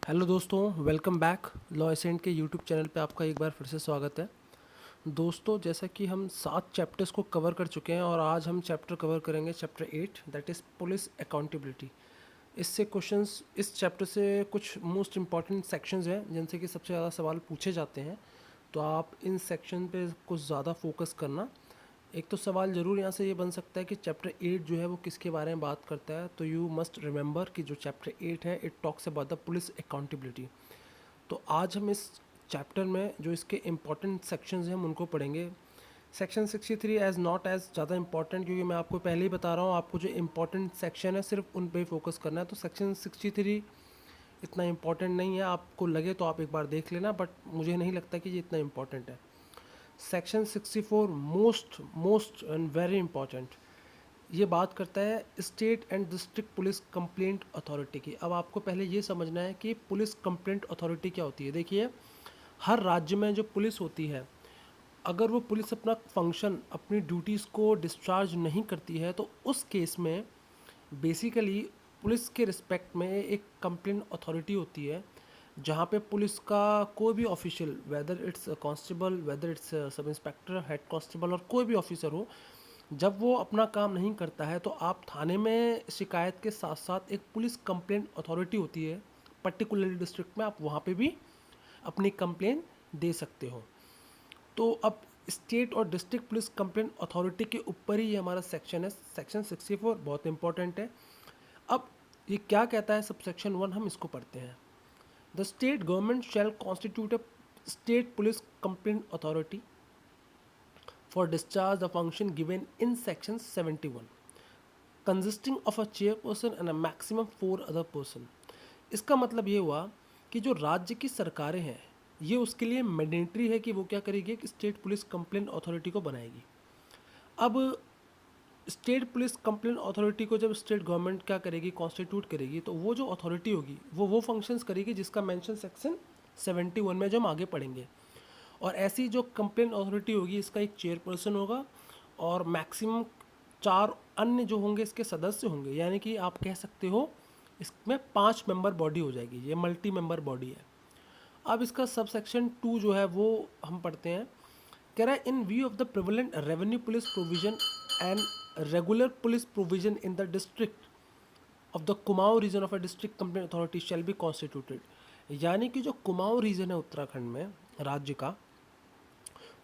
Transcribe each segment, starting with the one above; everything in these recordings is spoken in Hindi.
हेलो दोस्तों, वेलकम बैक। लॉ एसेंट के यूट्यूब चैनल पे आपका एक बार फिर से स्वागत है। दोस्तों, जैसा कि हम 7 चैप्टर्स को कवर कर चुके हैं और आज हम चैप्टर कवर करेंगे chapter 8, that is police accountability. इससे क्वेश्चंस इस चैप्टर से कुछ मोस्ट इंपॉर्टेंट सेक्शंस हैं जिनसे कि सबसे ज़्यादा सवाल पूछे जाते हैं, तो आप इन सेक्शन पे कुछ ज़्यादा फोकस करना। एक तो सवाल ज़रूर यहाँ से ये बन सकता है कि चैप्टर 8 जो है वो किसके बारे में बात करता है, तो यू मस्ट रिमेंबर कि जो चैप्टर 8 है it talks about the police accountability. तो आज हम इस चैप्टर में जो इसके इम्पॉर्टेंट सेक्शंस हैं हम उनको पढ़ेंगे। सेक्शन 63 एज़ नॉट एज़ ज़्यादा इंपॉर्टेंट, क्योंकि मैं आपको पहले ही बता रहा हूँ आपको जो इम्पॉर्टेंट सेक्शन है सिर्फ उन पे ही फोकस करना है। तो सेक्शन 63 इतना इम्पॉर्टेंट नहीं है, आपको लगे तो आप एक बार देख लेना, बट मुझे नहीं लगता कि ये इतना इम्पॉर्टेंट है। Section 64 most most and very important, ये बात करता है state and district police complaint authority की। अब आपको पहले ये समझना है कि पुलिस कंप्लेंट अथॉरिटी क्या होती है। देखिए, हर राज्य में जो पुलिस होती है, अगर वो पुलिस अपना फंक्शन, अपनी ड्यूटीज़ को डिस्चार्ज नहीं करती है, तो उस केस में बेसिकली पुलिस के रिस्पेक्ट में एक कंप्लेंट अथॉरिटी होती है, जहाँ पे पुलिस का कोई भी official, whether it's constable, whether it's sub inspector, head constable और कोई भी ऑफिसर हो, जब वो अपना काम नहीं करता है तो आप थाने में शिकायत के साथ साथ एक पुलिस कंप्लेंट अथॉरिटी होती है पर्टिकुलर डिस्ट्रिक्ट में, आप वहाँ पे भी अपनी कंप्लेंट दे सकते हो। तो अब स्टेट और डिस्ट्रिक्ट पुलिस कंप्लेंट अथॉरिटी के ऊपर ही ये हमारा सेक्शन है, सेक्शन 64 बहुत इंपॉर्टेंट है। अब ये क्या कहता है, सब सेक्शन 1 हम इसको पढ़ते हैं। The state government shell constitute a state police complaint authority for discharge the function given in section 71, consisting of a chairperson and a maximum 4 other person। इसका मतलब ये हुआ कि जो राज्य की सरकारें हैं, ये उसके लिए मैंडेटरी है कि वो क्या करेगी, कि स्टेट पुलिस कंप्लेंट अथॉरिटी को बनाएगी। अब स्टेट पुलिस कंप्लेंट अथॉरिटी को जब स्टेट गवर्नमेंट क्या करेगी, कॉन्स्टिट्यूट करेगी, तो वो जो अथॉरिटी होगी वो फंक्शंस करेगी जिसका मेंशन सेक्शन 71 में जो हम आगे पढ़ेंगे। और ऐसी जो कंप्लेंट अथॉरिटी होगी, इसका एक चेयरपर्सन होगा और मैक्सिमम 4 अन्य जो होंगे इसके सदस्य होंगे, यानी कि आप कह सकते हो इसमें 5 मेंबर बॉडी हो जाएगी, ये मल्टी मेंबर बॉडी है। अब इसका सब सेक्शन 2 जो है वो हम पढ़ते हैं। कह रहा है, in view of the prevalent revenue police provision and regular police provision in the district of the Kumaon region of a district complaint authority shall be constituted. यानी कि जो कुमाऊं रीजन है उत्तराखंड में, राज्य का,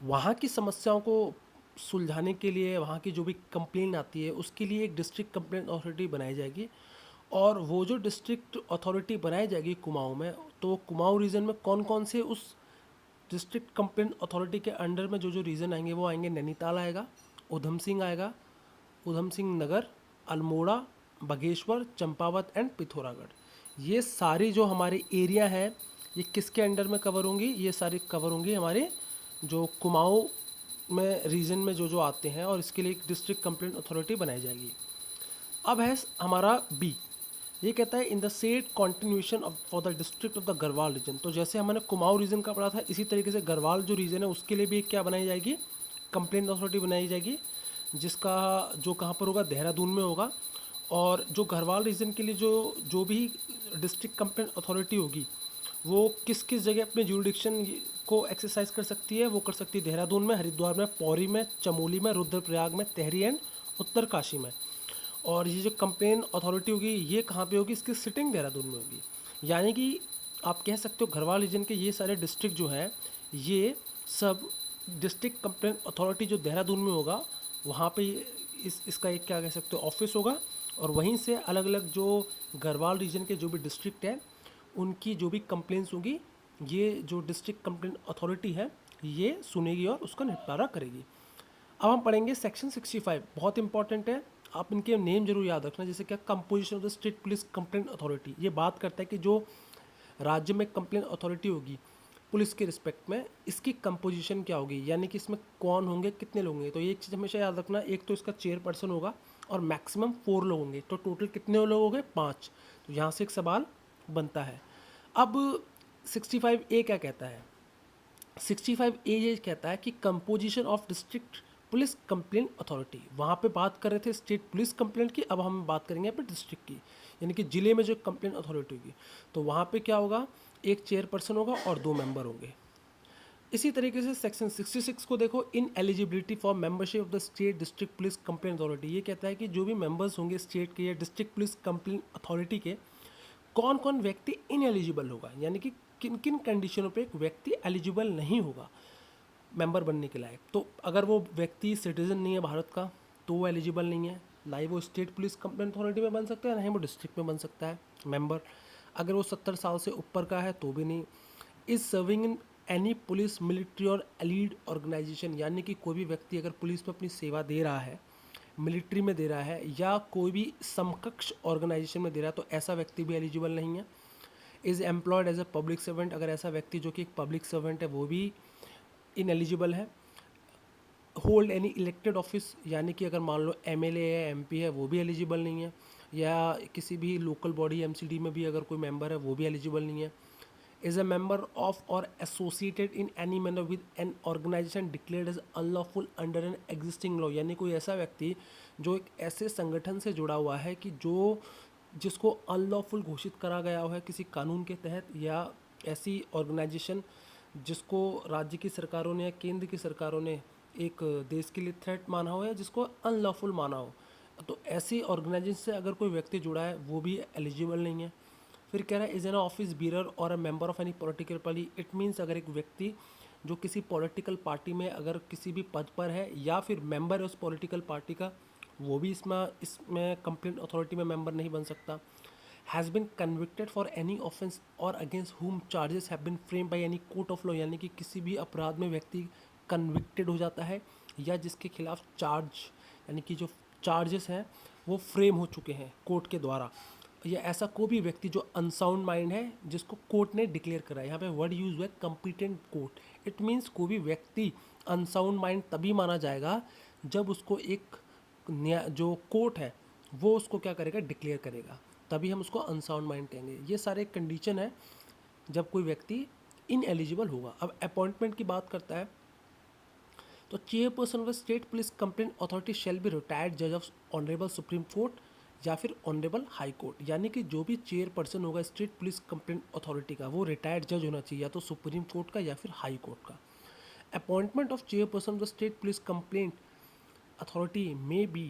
वहाँ की समस्याओं को सुलझाने के लिए, वहाँ की जो भी कंप्लेंट आती है उसके लिए एक डिस्ट्रिक्ट कंप्लेंट अथॉरिटी बनाई जाएगी। और वो जो डिस्ट्रिक्ट अथॉरिटी बनाई जाएगी कुमाऊं में, तो कुमाऊं रीजन में कौन कौन से उस डिस्ट्रिक्ट कंप्लेंट अथॉरिटी के अंडर में जो जो रीजन आएंगे, वो आएंगे नैनीताल आएगा, उधम सिंह आएगा, उधम सिंह नगर, अल्मोड़ा, बागेश्वर, चंपावत एंड पिथौरागढ़। ये सारी जो हमारे एरिया हैं, ये किसके अंडर में कवर होंगी, ये सारी कवर होंगी हमारे जो कुमाऊं में रीजन में जो जो आते हैं, और इसके लिए एक डिस्ट्रिक्ट कंप्लेंट अथॉरिटी बनाई जाएगी। अब है हमारा बी, ये कहता है in the set continuation of for the district of the Garhwal region. तो जैसे हमने कुमाऊं रीजन का पढ़ा था, इसी तरीके से गढ़वाल जो रीजन है उसके लिए भी एक क्या बनाई जाएगी, कंप्लेंट अथॉरिटी बनाई जाएगी, जिसका जो कहाँ पर होगा, देहरादून में होगा। और जो गढ़वाल रीजन के लिए जो जो भी डिस्ट्रिक्ट कंप्लेंट अथॉरिटी होगी, वो किस किस जगह अपने ज्यूरिडिक्शन को एक्सरसाइज कर सकती है, वो कर सकती है देहरादून में, हरिद्वार में, पौरी में, चमोली में, रुद्रप्रयाग में, तेहरी एंड उत्तरकाशी में। और ये जो कंप्लेन अथॉरिटी होगी ये कहाँ पे होगी, इसकी सिटिंग देहरादून में होगी। यानी कि आप कह सकते हो घरवाल रीजन के ये सारे डिस्ट्रिक्ट जो हैं, ये सब डिस्ट्रिक्ट कंप्लेन अथॉरिटी जो देहरादून में होगा, वहाँ पे इसका एक क्या कह सकते हो ऑफिस होगा। और वहीं से अलग अलग जो गढ़वाल रीजन के जो भी डिस्ट्रिक्ट हैं, उनकी जो भी कंप्लेंट्स होंगी, ये जो डिस्ट्रिक्ट कंप्लेंट अथॉरिटी है ये सुनेगी और उसका निपटारा करेगी। अब हम पढ़ेंगे सेक्शन 65, बहुत इंपॉर्टेंट है, आप इनके नेम जरूर याद रखना। जैसे क्या, composition of the state police complaint authority, ये बात करता है कि जो राज्य में कंप्लेंट अथॉरिटी होगी पुलिस के रिस्पेक्ट में, इसकी कंपोजिशन क्या होगी, यानी कि इसमें कौन होंगे, कितने लोग होंगे। तो ये एक चीज़ हमेशा याद रखना, एक तो इसका चेयरपर्सन होगा और मैक्सिमम 4 लोग होंगे, तो टोटल कितने लोग हो गए, 5। तो यहाँ से एक सवाल बनता है। अब 65A क्या कहता है, 65A ये कहता है कि composition of district police complaint authority, वहाँ पे बात कर रहे थे स्टेट पुलिस कंप्लेंट की, अब हम बात करेंगे यहाँ पे डिस्ट्रिक्ट की, यानी कि ज़िले में जो कंप्लेंट अथॉरिटी होगी, तो वहाँ पे क्या होगा, एक चेयरपर्सन होगा और 2 मेंबर होंगे। इसी तरीके से सेक्शन 66 को देखो, in eligibility for membership of the state district police complaint authority, ये कहता है कि जो भी मेंबर्स होंगे स्टेट के या डिस्ट्रिक्ट पुलिस कंप्लेंट अथॉरिटी के, कौन कौन व्यक्ति इन एलिजिबल होगा, यानी कि किन किन कंडीशनों पे एक व्यक्ति एलिजिबल नहीं होगा मेंबर बनने के लायक। तो अगर वो व्यक्ति सिटीजन नहीं है भारत का तो वो एलिजिबल नहीं है, ना ही वो स्टेट पुलिस कंप्लेंट अथॉरिटी में बन सकता है, ना ही वो डिस्ट्रिक्ट में बन सकता है मेंबर। अगर वो 70 साल से ऊपर का है तो भी नहीं। Is serving in any police military और एलीड ऑर्गेनाइजेशन, यानी कि कोई भी व्यक्ति अगर पुलिस में अपनी सेवा दे रहा है, मिलिट्री में दे रहा है या कोई भी समकक्ष ऑर्गेनाइजेशन में दे रहा है, तो ऐसा व्यक्ति भी एलिजिबल नहीं है। Is employed as a public servant, अगर ऐसा व्यक्ति जो कि एक पब्लिक सर्वेंट है वो भी इनएलिजिबल है। होल्ड एनी इलेक्टेड ऑफिस, यानी कि अगर मान लो एमएलए है, एमपी है, वो भी एलिजिबल नहीं है। या किसी भी लोकल बॉडी एमसीडी में भी अगर कोई मेंबर है वो भी एलिजिबल नहीं है। Is a member of or associated in any manner with an organisation declared as unlawful under an existing law, यानी कोई ऐसा व्यक्ति जो एक ऐसे संगठन से जुड़ा हुआ है कि जो जिसको अनलॉफुल घोषित करा गया है किसी कानून के तहत, या ऐसी ऑर्गेनाइजेशन जिसको राज्य की सरकारों ने या केंद्र की सरकारों ने एक देश के लिए थ्रेट माना हो या जिसको अनलॉफुल माना हो, तो ऐसी ऑर्गेनाइजेशन से अगर कोई व्यक्ति जुड़ा है वो भी एलिजिबल नहीं है। फिर कह रहा है इज एन ऑफिस बीरर और अ member of any political party, it means अगर एक व्यक्ति जो किसी पॉलिटिकल पार्टी में अगर किसी भी पद पर है या फिर मेंबर है उस पॉलिटिकल पार्टी का, वो भी इसमें कंप्लेंट अथॉरिटी में मेंबर नहीं बन सकता। Has been convicted for any offence or against whom charges have been frame by any court of law, यानी कि किसी भी अपराध में व्यक्ति कन्विक्टेड हो जाता है या जिसके खिलाफ चार्ज यानी कि जो चार्जेस हैं वो फ्रेम हो चुके हैं कोर्ट के द्वारा, या ऐसा कोई भी व्यक्ति जो अनसाउंड माइंड है जिसको कोर्ट ने डिक्लेयर करा है। यहाँ पे वर्ड यूज हुआ है कम्पिटेंट कोर्ट, इट मीन्स कोई भी व्यक्ति अनसाउंड माइंड तभी माना जाएगा जब उसको एक जो कोर्ट है वो उसको क्या करेगा, डिक्लेयर करेगा, तभी हम उसको अनसाउंड माइंड कहेंगे। ये सारे कंडीशन है जब कोई व्यक्ति इन एलिजिबल होगा। अब अपॉइंटमेंट की बात करता है तो chairperson of the state police complaint authority shall be retired जज ऑफ ऑनरेबल सुप्रीम कोर्ट या फिर ऑनरेबल हाई कोर्ट, यानी कि जो भी चेयरपर्सन होगा स्टेट पुलिस कंप्लेंट अथॉरिटी का वो रिटायर्ड जज होना चाहिए, या तो सुप्रीम कोर्ट का या फिर हाई कोर्ट का। Appointment of chairperson of the state police complaint authority may be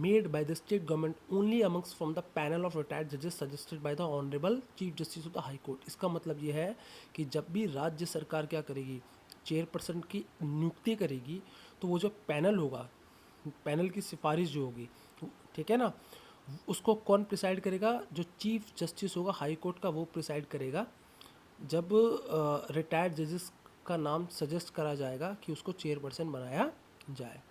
made by the state government only amongst from the panel of retired judges suggested by the honorable chief justice of the high court। इसका मतलब ये है कि जब भी राज्य सरकार क्या करेगी, चेयरपर्सन की नियुक्ति करेगी, तो वो जो पैनल होगा, पैनल की सिफारिश जो होगी, ठीक है ना, उसको कौन प्रिसाइड करेगा, जो चीफ जस्टिस होगा हाई कोर्ट का वो प्रिसाइड करेगा। जब रिटायर्ड जजेस का नाम सजेस्ट करा जाएगा कि उसको चेयरपर्सन बनाया जाए।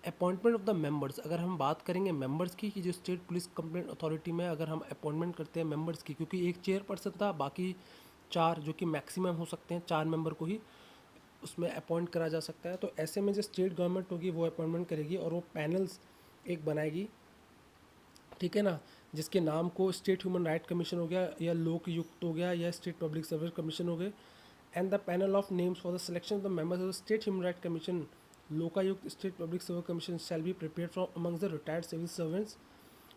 अपॉइंटमेंट ऑफ द मेंबर्स, अगर हम बात करेंगे मेंबर्स की कि जो स्टेट पुलिस कंप्लेंट अथॉरिटी में अगर हम अपॉइंटमेंट करते हैं मेंबर्स की, क्योंकि एक चेयरपर्सन था, बाकी 4 जो कि मैक्सिमम हो सकते हैं 4 मेंबर को ही उसमें अपॉइंट करा जा सकता है, तो ऐसे में जो स्टेट गवर्नमेंट होगी वो अपॉइंटमेंट करेगी और वो पैनल्स एक बनाएगी, ठीक है ना, जिसके नाम को स्टेट ह्यूमन राइट कमीशन हो गया या लोकयुक्त हो गया या स्टेट पब्लिक सर्विस कमीशन हो गए। And the panel of names for the selection of the members of the state human right commission Lokayukta state public service commission shall be prepared from amongst the retired civil servants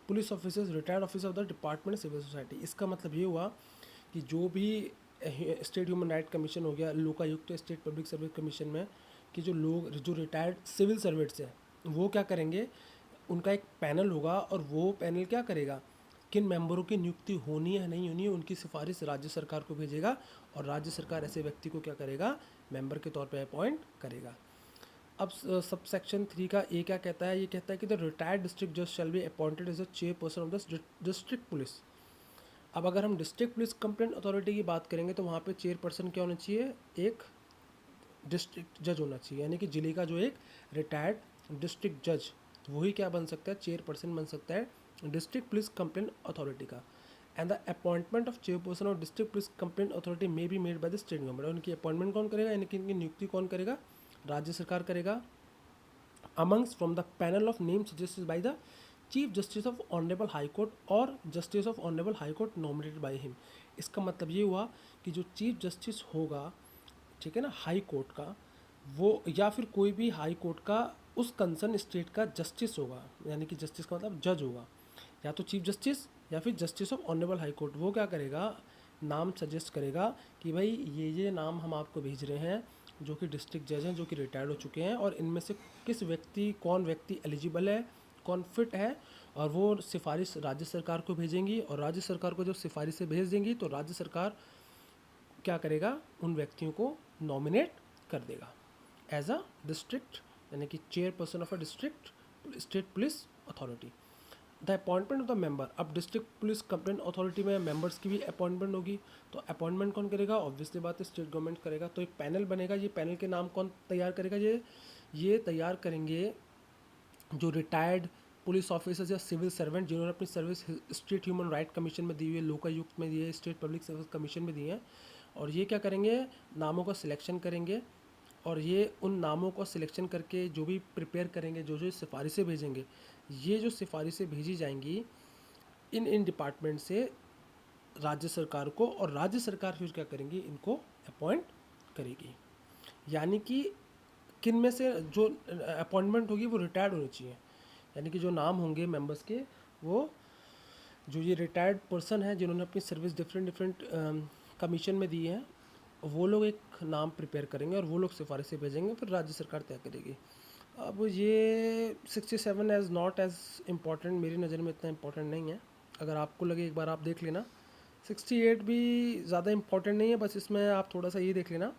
police officers retired officer of the department civil society. इसका मतलब ये हुआ कि जो भी स्टेट ह्यूमन राइट कमीशन हो गया, Lokayukta state public service commission में कि जो लोग जो रिटायर्ड सिविल सर्वेंट्स हैं वो क्या करेंगे, उनका एक पैनल होगा और वो पैनल क्या करेगा, किन मेंबरों की नियुक्ति होनी है नहीं होनी है उनकी सिफारिश राज्य सरकार को भेजेगा और राज्य सरकार ऐसे व्यक्ति को क्या करेगा, मेंबर के तौर पे अपॉइंट करेगा। अब सब सेक्शन 3 का ए क्या कहता है, ये कहता है कि द रिटायर्ड डिस्ट्रिक्ट जज shall be appointed as a chairperson of the district police. अब अगर हम डिस्ट्रिक्ट पुलिस कंप्लेंट अथॉरिटी की बात करेंगे तो वहाँ पे चेयरपर्सन क्या होना चाहिए, एक डिस्ट्रिक्ट जज होना चाहिए, यानी कि जिले का जो एक रिटायर्ड डिस्ट्रिक्ट जज वही क्या बन सकता है, चेयरपर्सन बन सकता है डिस्ट्रिक्ट पुलिस कंप्लेंट अथॉरिटी का। And the appointment of chairperson of district police complaint authority may be made by the state government, और उनकी अपॉइंटमेंट कौन करेगा, यानी कि इनकी नियुक्ति कौन करेगा, राज्य सरकार करेगा। Amongst from the panel of name suggested by the chief justice of honourable high court or justice of honourable high court nominated by him. इसका मतलब ये हुआ कि जो चीफ जस्टिस होगा, ठीक है ना, हाई कोर्ट का, वो या फिर कोई भी हाई कोर्ट का उस कंसर्न स्टेट का जस्टिस होगा, यानी कि जस्टिस का मतलब जज होगा, या तो चीफ जस्टिस या फिर justice of honourable high court. वो क्या करेगा, नाम सजेस्ट करेगा कि भाई ये नाम हम आपको भेज रहे हैं जो कि डिस्ट्रिक्ट जज हैं, जो कि रिटायर्ड हो चुके हैं, और इनमें से कौन व्यक्ति एलिजिबल है, कौन फिट है, और वो सिफारिश राज्य सरकार को भेजेंगी, और राज्य सरकार को जब सिफारिशें भेज देंगी तो राज्य सरकार क्या करेगा, उन व्यक्तियों को नॉमिनेट कर देगा एज अ डिस्ट्रिक्ट, यानी कि chairperson of a district state police authority. The appointment of the member, अब डिस्ट्रिक्ट पुलिस कंप्लेंट अथॉरिटी में मेंबर्स की भी अपॉइंटमेंट होगी, तो अपॉइंटमेंट कौन करेगा, ऑब्वियसली बात है स्टेट गवर्नमेंट करेगा। तो एक पैनल बनेगा, ये पैनल के नाम कौन तैयार करेगा, ये तैयार करेंगे जो रिटायर्ड पुलिस ऑफिसर्स या सिविल सर्वेंट जिन्होंने अपनी service state human right commission में दी हुई है, लोकायुक्त में दी है, स्टेट पब्लिक सर्विस कमीशन में दी है। और ये क्या करेंगे, नामों का सिलेक्शन करेंगे, और ये उन नामों का सिलेक्शन करके जो भी प्रिपेयर करेंगे, जो जो सिफारिशें भेजेंगे, ये जो सिफारिशें भेजी जाएंगी इन डिपार्टमेंट से राज्य सरकार को, और राज्य सरकार फिर क्या करेंगी, इनको अपॉइंट करेगी। यानी कि किन में से जो अपॉइंटमेंट होगी वो रिटायर्ड होनी चाहिए, यानी कि जो नाम होंगे मेंबर्स के, वो जो ये रिटायर्ड पर्सन है जिन्होंने अपनी सर्विस डिफरेंट डिफरेंट कमीशन में दी है, वो लोग एक नाम प्रिपेयर करेंगे और वो लोग सिफारिशें भेजेंगे, फिर राज्य सरकार तय करेगी। अब ये 67 एज नॉट एज इम्पॉर्टेंट, मेरी नज़र में इतना इम्पॉर्टेंट नहीं है, अगर आपको लगे एक बार आप देख लेना। 68 भी ज़्यादा इम्पॉर्टेंट नहीं है, बस इसमें आप थोड़ा सा ये देख लेना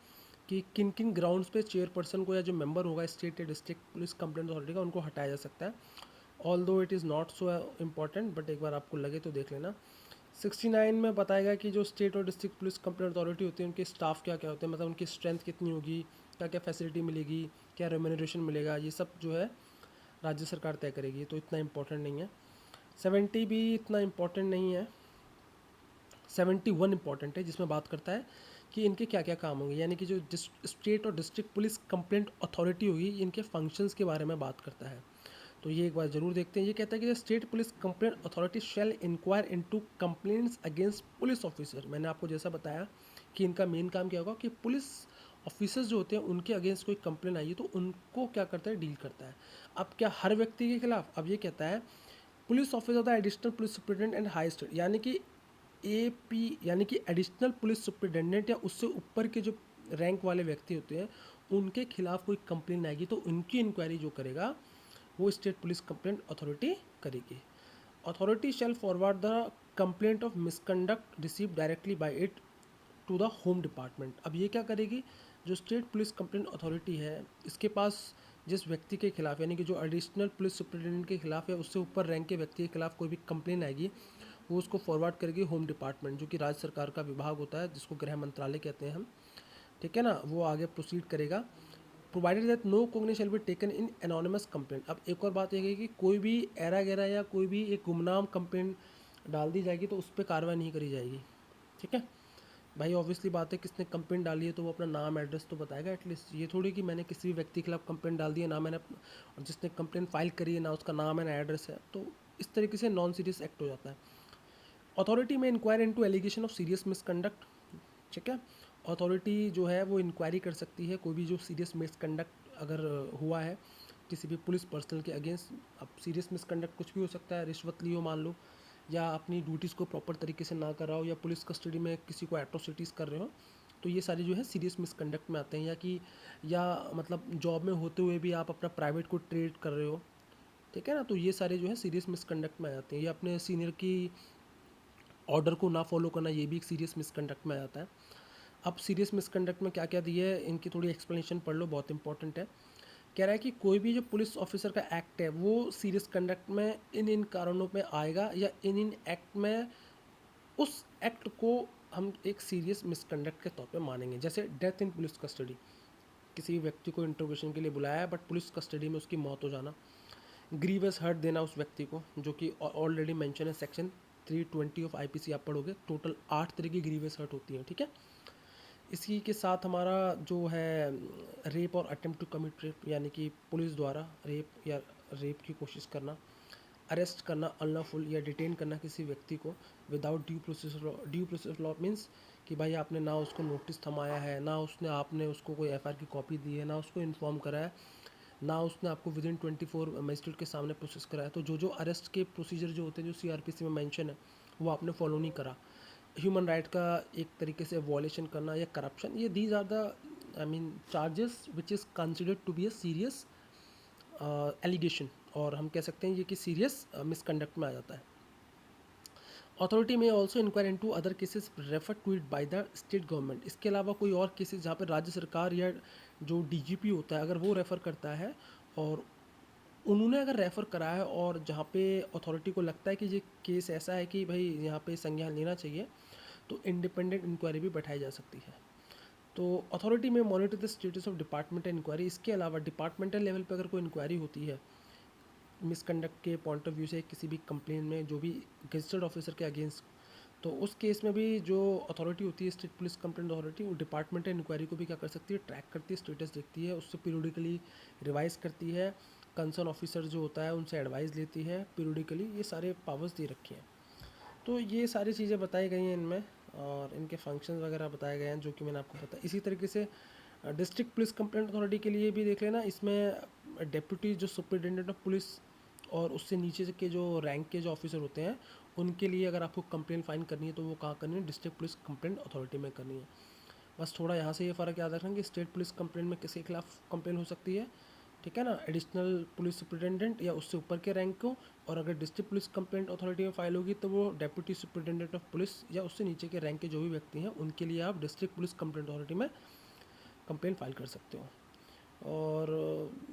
कि किन किन ग्राउंड्स पे चेयरपर्सन को या जो मेंबर होगा स्टेट या डिस्ट्रिक्ट पुलिस कंप्लेंट अथॉरिटी का, उनको हटाया जा सकता है। ऑल दो it is not so important, but एक बार आपको लगे तो देख लेना। 69 में बताएगा कि जो स्टेट और डिस्ट्रिक्ट पुलिस कंप्लेंट अथॉरिटी होती है उनके स्टाफ क्या क्या होते हैं, मतलब उनकी स्ट्रेंथ कितनी होगी, क्या क्या फैसिलिटी मिलेगी, क्या रेम्यूनरेशन मिलेगा, ये सब जो है राज्य सरकार तय करेगी, तो इतना इम्पोर्टेंट नहीं है। 70 भी इतना इम्पोर्टेंट नहीं है। 71 इम्पॉर्टेंट है, जिसमें बात करता है कि इनके क्या क्या काम होंगे, यानी कि जो स्टेट और डिस्ट्रिक्ट पुलिस कंप्लेंट अथॉरिटी होगी, इनके फंक्शंस के बारे में बात करता है। तो ये एक बार जरूर देखते हैं। ये कहता है कि state police complaint authority shall inquire into complaints against police officer. मैंने आपको जैसा बताया कि इनका मेन काम क्या होगा कि पुलिस ऑफिसर्स जो होते हैं उनके अगेंस्ट कोई कंप्लेंट आई है तो उनको क्या करता है, डील करता है। अब क्या हर व्यक्ति के खिलाफ, अब ये कहता है police officer the additional police superintendent and high state, यानी कि एपी, यानी कि एडिशनल पुलिस सुप्रिटेंडेंट या उससे ऊपर के जो रैंक वाले व्यक्ति होते हैं उनके खिलाफ कोई कंप्लेंट आएगी तो उनकी इंक्वायरी जो करेगा वो स्टेट पुलिस कंप्लेंट अथॉरिटी करेगी। Authority shall forward the complaint of misconduct receive directly by it to the home department. अब ये क्या करेगी, जो स्टेट पुलिस कंप्लेंट अथॉरिटी है इसके पास जिस व्यक्ति के खिलाफ, यानी कि जो एडिशनल पुलिस सुप्रिटेंडेंट के खिलाफ या उससे ऊपर रैंक के व्यक्ति के खिलाफ कोई भी कंप्लेंट आएगी, वो उसको फॉरवर्ड करेगी होम डिपार्टमेंट, जो कि राज्य सरकार का विभाग होता है जिसको गृह मंत्रालय कहते हैं हम, ठीक है ना। वो आगे प्रोसीड करेगा। Provided that no cognition shall be taken in anonymous complaint. अब एक और बात यह है कि कोई भी एरा गैरा या कोई भी एक गुमनाम कंप्लेंट डाल दी जाएगी तो उस पर कार्रवाई नहीं करी जाएगी, ठीक है भाई। ऑब्वियसली बात है, किसने कंप्लेंट डाली है तो वो अपना नाम एड्रेस तो बताएगा एटलीस्ट। ये थोड़ी कि मैंने किसी भी व्यक्ति के खिलाफ कंप्लेंट डाल दी है, ना मैंने और जिसने कंप्लेंट फाइल करी है ना उसका नाम है ना एड्रेस है, तो इस तरीके से नॉन सीरियस एक्ट हो जाता है। Authority may inquire into allegation of serious misconduct, ठीक है। अथॉरिटी जो है वो इंक्वायरी कर सकती है कोई भी जो सीरियस मिसकंडक्ट अगर हुआ है किसी भी पुलिस पर्सनल के अगेंस्ट। अब सीरियस मिसकंडक्ट कुछ भी हो सकता है, रिश्वत लियो मान लो, या अपनी ड्यूटीज़ को प्रॉपर तरीके से ना कर रहा हो, या पुलिस कस्टडी में किसी को एट्रोसिटीज़ कर रहे हो, तो ये सारी जो है सीरियस मिसकंडक्ट में आते हैं। या मतलब जॉब में होते हुए भी आप अपना प्राइवेट को ट्रेड कर रहे हो, ठीक है ना, तो ये सारे जो है सीरियस मिसकंडक्ट में आ जाते हैं। या अपने सीनियर की ऑर्डर को ना फॉलो करना, ये भी एक सीरियस मिसकंडक्ट में आ जाता है। अब सीरियस मिसकंडक्ट में क्या क्या दिए है इनकी थोड़ी एक्सप्लेनेशन पढ़ लो, बहुत इंपॉर्टेंट है। कह रहा है कि कोई भी जो पुलिस ऑफिसर का एक्ट है वो सीरियस कंडक्ट में इन कारणों में आएगा, या इन एक्ट में उस एक्ट को हम एक सीरियस मिसकंडक्ट के तौर पे मानेंगे। जैसे डेथ इन पुलिस कस्टडी, किसी व्यक्ति को इंट्रोगेशन के लिए बुलाया है बट पुलिस कस्टडी में उसकी मौत हो जाना। ग्रीवस हर्ट देना उस व्यक्ति को, जो कि ऑलरेडी मेंशन है सेक्शन 320 ऑफ आईपीसी, आप पढ़ोगे टोटल 8 तरह की ग्रीवस हर्ट होती हैं, ठीक है। इसी के साथ हमारा जो है रेप और अटेम्प्ट टू कमिट रेप, यानी कि पुलिस द्वारा रेप या रेप की कोशिश करना, अरेस्ट करना अनलॉफुल या डिटेन करना किसी व्यक्ति को without due process law means कि भाई आपने ना उसको नोटिस थमाया है, ना आपने उसको कोई एफआईआर की कॉपी दी है, ना उसको इन्फॉर्म करा है, ना उसने आपको विदिन 24 मजिस्ट्रेट के सामने प्रोसेस कराया। तो जो जो अरेस्ट के प्रोसीजर जो होते हैं, जो सीआरपीसी में मेंशन है, वो आपने फॉलो नहीं करा। ह्यूमन राइट का एक तरीके से वॉयलेशन करना या करप्शन, ये these are the I mean charges which is considered to be a serious allegation, और हम कह सकते हैं ये कि सीरियस मिसकंडक्ट में आ जाता है। Authority may also inquire into other cases refer to it by the state government. इसके अलावा कोई और केसेस जहाँ पर राज्य सरकार या जो डीजीपी होता है अगर वो रेफ़र करता है, और उन्होंने अगर रेफ़र करा है और जहाँ पे अथॉरिटी को लगता है कि ये केस ऐसा है कि भाई यहाँ पे संज्ञान लेना चाहिए, तो इंडिपेंडेंट इंक्वायरी भी बैठाई जा सकती है। तो authority may monitor the status of departmental inquiry. इसके अलावा डिपार्टमेंटल लेवल पर अगर कोई इंक्वायरी होती है मिसकंडक्ट के पॉइंट ऑफ व्यू से, किसी भी कंप्लेन में जो भी गजटेड ऑफिसर के अगेंस्ट, तो उस केस में भी जो अथॉरिटी होती है स्टेट पुलिस कंप्लेंट अथॉरिटी, वो डिपार्टमेंटल इंक्वायरी को भी क्या कर सकती है, ट्रैक करती है, स्टेटस देखती है, उससे पीरियडिकली रिवाइज करती है, कंसर्न ऑफिसर जो होता है उनसे एडवाइस लेती है पीरियडिकली। ये सारे पावर्स दे रखे हैं। तो ये सारी चीज़ें बताई गई हैं इनमें, और इनके फंक्शंस वगैरह बताए गए हैं जो कि मैंने आपको बताया। इसी तरीके से डिस्ट्रिक्ट पुलिस कंप्लेंट अथॉरिटी के लिए भी देख लेना। इसमें डेप्यूटी जो सुपरिटेंडेंट ऑफ पुलिस और उससे नीचे के जो रैंक के जो ऑफिसर होते हैं, उनके लिए अगर आपको कंप्लेंट फाइन करनी है तो वो कहाँ करनी है, डिस्ट्रिक्ट पुलिस कंप्लेंट अथॉरिटी में करनी है। बस थोड़ा यहाँ से ये फ़र्क याद रखना कि स्टेट पुलिस कंप्लेंट में किसके खिलाफ कंप्लेंट हो सकती है, ठीक है ना, एडिशनल पुलिस सुपरिटेंडेंट या उससे ऊपर के रैंक को। और अगर डिस्ट्रिक्ट पुलिस कंप्लेंट अथॉरिटी में फाइल होगी तो वो डेप्यूटी सुपरिटेंडेंट ऑफ पुलिस या उससे नीचे के रैंक के जो भी व्यक्ति हैं उनके लिए आप डिस्ट्रिक्ट पुलिस कंप्लेंट अथॉरिटी में कंप्लेंट फाइल कर सकते हो। और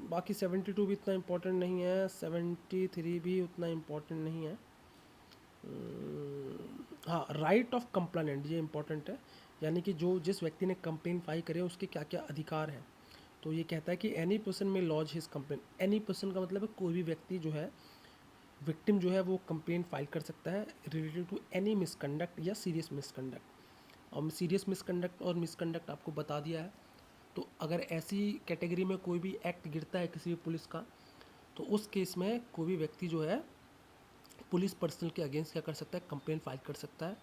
बाकी 72 भी इतना इम्पोर्टेंट नहीं है, 73 भी उतना इम्पोर्टेंट नहीं है। हाँ, राइट ऑफ कंप्लेनेंट ये इम्पोर्टेंट है, यानी कि जो जिस व्यक्ति ने कंप्लेंट फाइल करे उसके क्या क्या अधिकार हैं। तो ये कहता है कि any person may lodge his complaint. Any person का मतलब है कोई भी व्यक्ति जो है, विक्टिम जो है, वो कंप्लेंट फाइल कर सकता है रिलेटेड टू एनी मिसकंडक्ट या सीरियस मिसकंडक्ट। और सीरियस मिसकंडक्ट और मिसकंडक्ट आपको बता दिया है। तो अगर ऐसी कैटेगरी में कोई भी एक्ट गिरता है किसी भी पुलिस का, तो उस केस में कोई भी व्यक्ति जो है पुलिस पर्सनल के अगेंस्ट क्या कर सकता है, कंप्लेंट फाइल कर सकता है।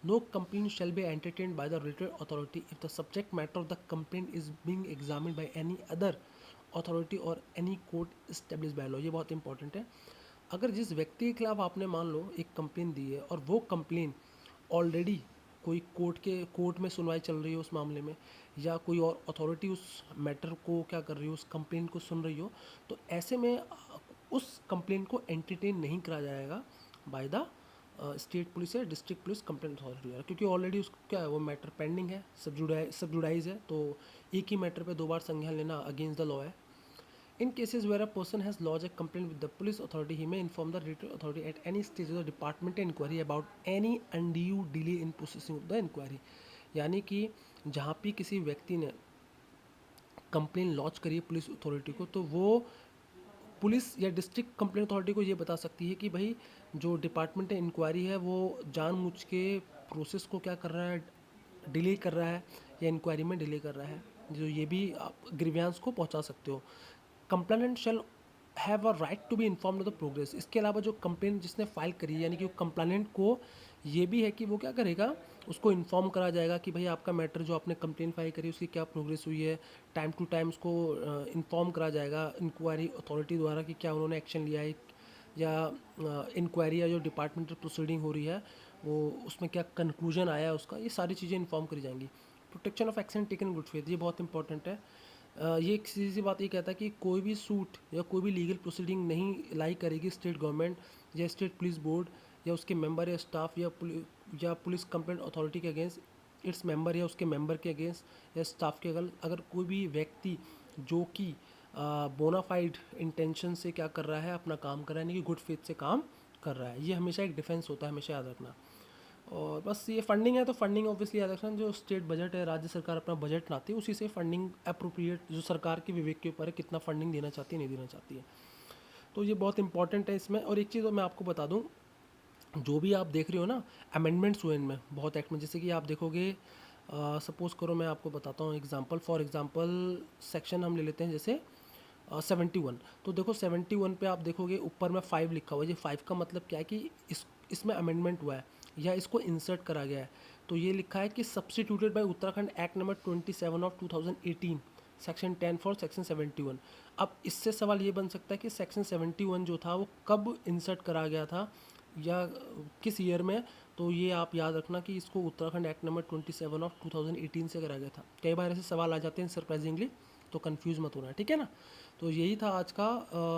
No complaint shall be entertained by the related authority if the subject matter of the complaint is being examined by any other authority or any court establish by law. ये बहुत इंपॉर्टेंट है। अगर जिस व्यक्ति के खिलाफ आपने मान लो एक कंप्लेन दी है और वो कंप्लेन ऑलरेडी कोई कोर्ट में सुनवाई चल रही हो उस मामले में, या कोई और अथॉरिटी उस मैटर को क्या कर रही हो, उस कंप्लेन को सुन रही हो, तो ऐसे में उस कंप्लेन को एंटरटेन नहीं करा जाएगा बाय द स्टेट पुलिस या डिस्ट्रिक्ट पुलिस कंप्लेंट अथॉरिटी द्वारा, क्योंकि ऑलरेडी उसको क्या है, वो मैटर पेंडिंग है, सब जुडाइज है। तो एक ही मैटर पे दो बार संज्ञान लेना अगेंस्ट द लॉ है। In cases where a person has lodged a complaint with the police authority, he may inform the related authority at any stage of the departmental inquiry about any undue delay in processing of the inquiry। यानी कि जहाँ भी किसी व्यक्ति ने कंप्लेन लॉन्च करी है पुलिस अथॉरिटी को, तो वो पुलिस या डिस्ट्रिक्ट कंप्लेंट अथॉरिटी को ये बता सकती है कि भाई जो डिपार्टमेंट इंक्वायरी है वो जानबूझ के प्रोसेस को क्या कर रहा है, डिले कर रहा है, या इंक्वायरी में डिले कर रहा है। जो ये भी आप ग्रीवियांस को पहुंचा सकते हो। Complainant shall have a right to be informed of the progress. इसके अलावा जो कंप्लेन जिसने फाइल करी है, यानी कि कंप्लेनेंट को ये भी है कि वो क्या करेगा, उसको इन्फॉर्म करा जाएगा कि भाई आपका मैटर जो आपने कंप्लेन फाइल करी उसकी क्या प्रोग्रेस हुई है। टाइम टू टाइम उसको इन्फॉर्म करा जाएगा इंक्वायरी अथॉरिटी द्वारा कि क्या उन्होंने एक्शन लिया है, या इंक्वायरी या जो डिपार्टमेंटल प्रोसीडिंग हो रही है वो उसमें क्या कंक्लूजन आया है उसका, ये सारी चीज़ें इन्फॉर्म करी जाएंगी। Protection of action taken in good faith, ये बहुत इंपॉर्टेंट है। ये एक सीधी सी बात ये कहता है कि कोई भी सूट या कोई भी लीगल प्रोसीडिंग नहीं लाई करेगी स्टेट गवर्नमेंट या स्टेट पुलिस बोर्ड या उसके मेंबर या स्टाफ या पुलिस कंप्लेंट अथॉरिटी के अगेंस्ट इट्स मेंबर या उसके मेंबर के अगेंस्ट या स्टाफ के अगर कोई भी व्यक्ति जो कि बोनाफाइड इंटेंशन से क्या कर रहा है, अपना काम कर रहा है, यानी कि गुड फेथ से काम कर रहा है। ये हमेशा एक डिफेंस होता है, हमेशा याद रखना। और बस ये फंडिंग है, तो फंडिंग ऑब्वियसली याद रखना, जो स्टेट बजट है, राज्य सरकार अपना बजट लाती है, उसी से फंडिंग अप्रोप्रिएट जो सरकार के विवेक के ऊपर है कितना फंडिंग देना चाहती है, नहीं देना चाहती है। तो ये बहुत इंपॉर्टेंट है इसमें। और एक चीज़ मैं आपको बता दूं, जो भी आप देख रहे हो ना अमेंडमेंट्स हुए इनमें बहुत एक्ट में, जैसे कि आप देखोगे, सपोज़ करो मैं आपको बताता हूँ एग्जांपल, फॉर एग्जांपल सेक्शन हम ले लेते हैं जैसे 71। तो देखो 71 पे आप देखोगे ऊपर में 5 लिखा हुआ है। ये 5 का मतलब क्या है कि इसमें अमेंडमेंट हुआ है या इसको इंसर्ट करा गया है। तो ये लिखा है कि substituted by Uttarakhand act number 27 of 2018 section 10 for section 71। अब इससे सवाल ये बन सकता है कि सेक्शन 71 जो था वो कब इंसर्ट करा गया था या किस ईयर में। तो ये आप याद रखना कि इसको उत्तराखंड एक्ट नंबर 27 ऑफ 2018 से करा गया था। कई बार ऐसे सवाल आ जाते हैं सरप्राइजिंगली, तो कंफ्यूज मत होना, ठीक है ना। तो यही था आज का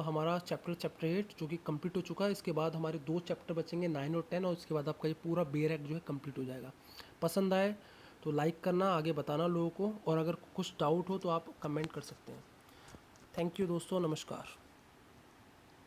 हमारा चैप्टर 8 जो कि कंप्लीट हो चुका है। इसके बाद हमारे 2 चैप्टर बचेंगे 9 और 10, और इसके बाद आपका ये पूरा बेयर एक्ट जो है कंप्लीट हो जाएगा। पसंद आए तो लाइक करना, आगे बताना लोगों को, और अगर कुछ डाउट हो तो आप कमेंट कर सकते हैं। थैंक यू दोस्तों, नमस्कार।